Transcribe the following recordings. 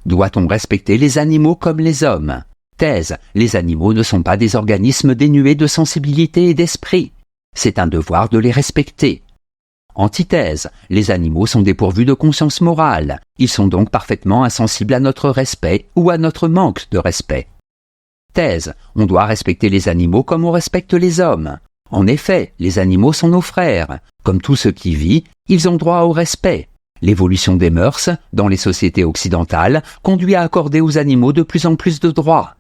Doit-on respecter les animaux comme les hommes? Thèse. Les animaux ne sont pas des organismes dénués de sensibilité et d'esprit. C'est un devoir de les respecter. Antithèse. Les animaux sont dépourvus de conscience morale. Ils sont donc parfaitement insensibles à notre respect ou à notre manque de respect. Thèse. On doit respecter les animaux comme on respecte les hommes. En effet, les animaux sont nos frères. Comme tout ce qui vit, ils ont droit au respect. L'évolution des mœurs, dans les sociétés occidentales, conduit à accorder aux animaux de plus en plus de droits.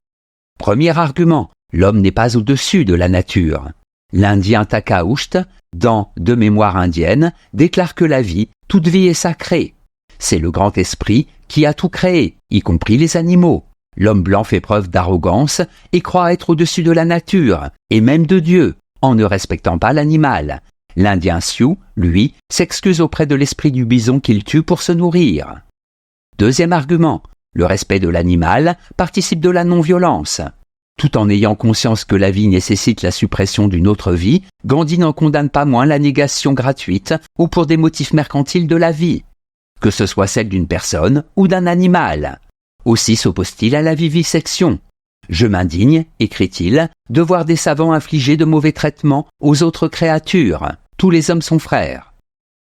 Premier argument, l'homme n'est pas au-dessus de la nature. L'Indien Takaucht, dans De mémoire indienne, déclare que la vie, toute vie est sacrée. C'est le grand esprit qui a tout créé, y compris les animaux. L'homme blanc fait preuve d'arrogance et croit être au-dessus de la nature, et même de Dieu, en ne respectant pas l'animal. L'Indien Sioux, lui, s'excuse auprès de l'esprit du bison qu'il tue pour se nourrir. Deuxième argument, le respect de l'animal participe de la non-violence. Tout en ayant conscience que la vie nécessite la suppression d'une autre vie, Gandhi n'en condamne pas moins la négation gratuite ou pour des motifs mercantiles de la vie, que ce soit celle d'une personne ou d'un animal. Aussi s'oppose-t-il à la vivisection. Je m'indigne, écrit-il, de voir des savants infliger de mauvais traitements aux autres créatures. Tous les hommes sont frères.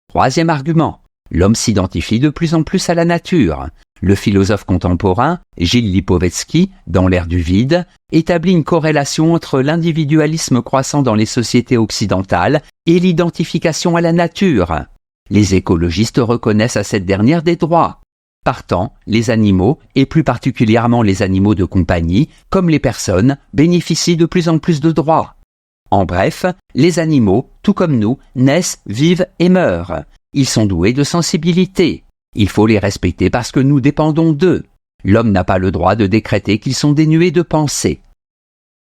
Troisième argument, l'homme s'identifie de plus en plus à la nature. Le philosophe contemporain, Gilles Lipovetsky, dans l'ère du vide, établit une corrélation entre l'individualisme croissant dans les sociétés occidentales et l'identification à la nature. Les écologistes reconnaissent à cette dernière des droits. Partant, les animaux, et plus particulièrement les animaux de compagnie, comme les personnes, bénéficient de plus en plus de droits. En bref, les animaux, tout comme nous, naissent, vivent et meurent. Ils sont doués de sensibilité. Il faut les respecter parce que nous dépendons d'eux. L'homme n'a pas le droit de décréter qu'ils sont dénués de pensée.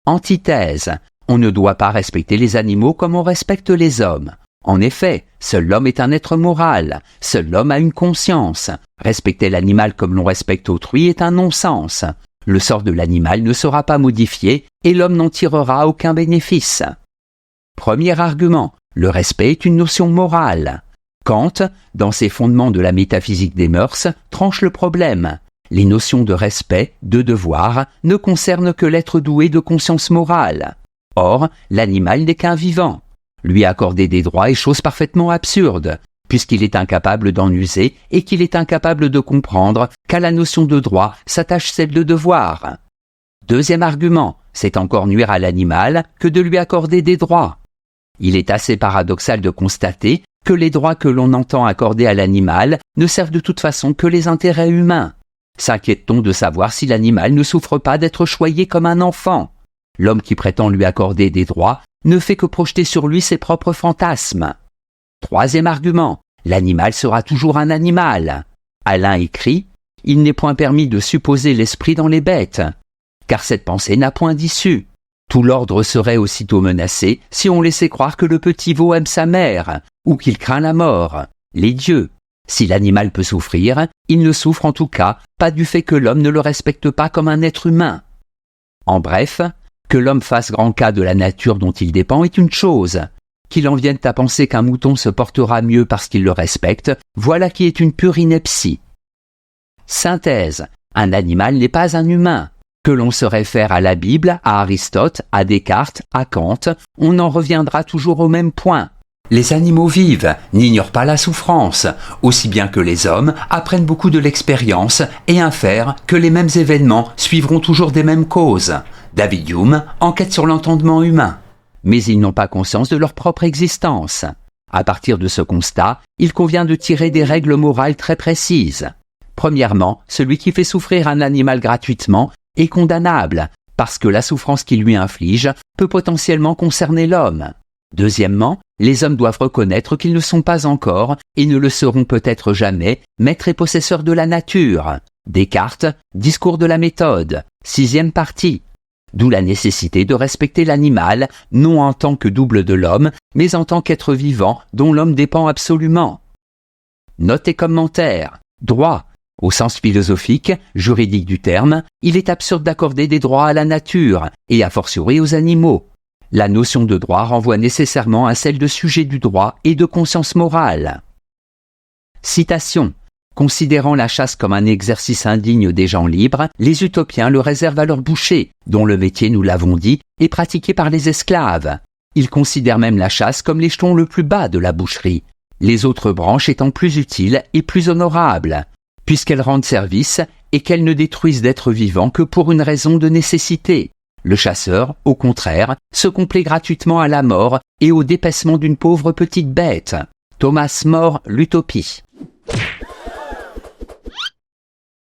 Antithèse. On ne doit pas respecter les animaux comme on respecte les hommes. En effet, seul l'homme est un être moral. Seul l'homme a une conscience. Respecter l'animal comme l'on respecte autrui est un non-sens. Le sort de l'animal ne sera pas modifié et l'homme n'en tirera aucun bénéfice. Premier argument. Le respect est une notion morale. Kant, dans ses fondements de la métaphysique des mœurs, tranche le problème. Les notions de respect, de devoir, ne concernent que l'être doué de conscience morale. Or, l'animal n'est qu'un vivant. Lui accorder des droits est chose parfaitement absurde, puisqu'il est incapable d'en user et qu'il est incapable de comprendre qu'à la notion de droit s'attache celle de devoir. Deuxième argument, c'est encore nuire à l'animal que de lui accorder des droits. Il est assez paradoxal de constater que les droits que l'on entend accorder à l'animal ne servent de toute façon que les intérêts humains. S'inquiète-t-on de savoir si l'animal ne souffre pas d'être choyé comme un enfant? L'homme qui prétend lui accorder des droits ne fait que projeter sur lui ses propres fantasmes. Troisième argument, l'animal sera toujours un animal. Alain écrit « Il n'est point permis de supposer l'esprit dans les bêtes, car cette pensée n'a point d'issue. Tout l'ordre serait aussitôt menacé si on laissait croire que le petit veau aime sa mère, ou qu'il craint la mort, les dieux. Si l'animal peut souffrir, il ne souffre en tout cas pas du fait que l'homme ne le respecte pas comme un être humain. En bref, que l'homme fasse grand cas de la nature dont il dépend est une chose. Qu'il en vienne à penser qu'un mouton se portera mieux parce qu'il le respecte, voilà qui est une pure ineptie. Synthèse. Un animal n'est pas un humain. Que l'on se réfère à la Bible, à Aristote, à Descartes, à Kant, on en reviendra toujours au même point. Les animaux vivent, n'ignorent pas la souffrance, aussi bien que les hommes apprennent beaucoup de l'expérience et infèrent que les mêmes événements suivront toujours des mêmes causes. David Hume enquête sur l'entendement humain. Mais ils n'ont pas conscience de leur propre existence. À partir de ce constat, il convient de tirer des règles morales très précises. Premièrement, celui qui fait souffrir un animal gratuitement est condamnable, parce que la souffrance qu'il lui inflige peut potentiellement concerner l'homme. Deuxièmement, les hommes doivent reconnaître qu'ils ne sont pas encore, et ne le seront peut-être jamais, maîtres et possesseurs de la nature. Descartes, Discours de la méthode, 6e partie. D'où la nécessité de respecter l'animal, non en tant que double de l'homme, mais en tant qu'être vivant dont l'homme dépend absolument. Note et commentaire. Droit. Au sens philosophique, juridique du terme, il est absurde d'accorder des droits à la nature, et a fortiori aux animaux. La notion de droit renvoie nécessairement à celle de sujet du droit et de conscience morale. Citation. Considérant la chasse comme un exercice indigne des gens libres, les utopiens le réservent à leurs bouchers, dont le métier, nous l'avons dit, est pratiqué par les esclaves. Ils considèrent même la chasse comme l'échelon le plus bas de la boucherie, les autres branches étant plus utiles et plus honorables, puisqu'elles rendent service et qu'elles ne détruisent d'êtres vivants que pour une raison de nécessité. Le chasseur, au contraire, se complaît gratuitement à la mort et au dépècement d'une pauvre petite bête. Thomas More, l'Utopie.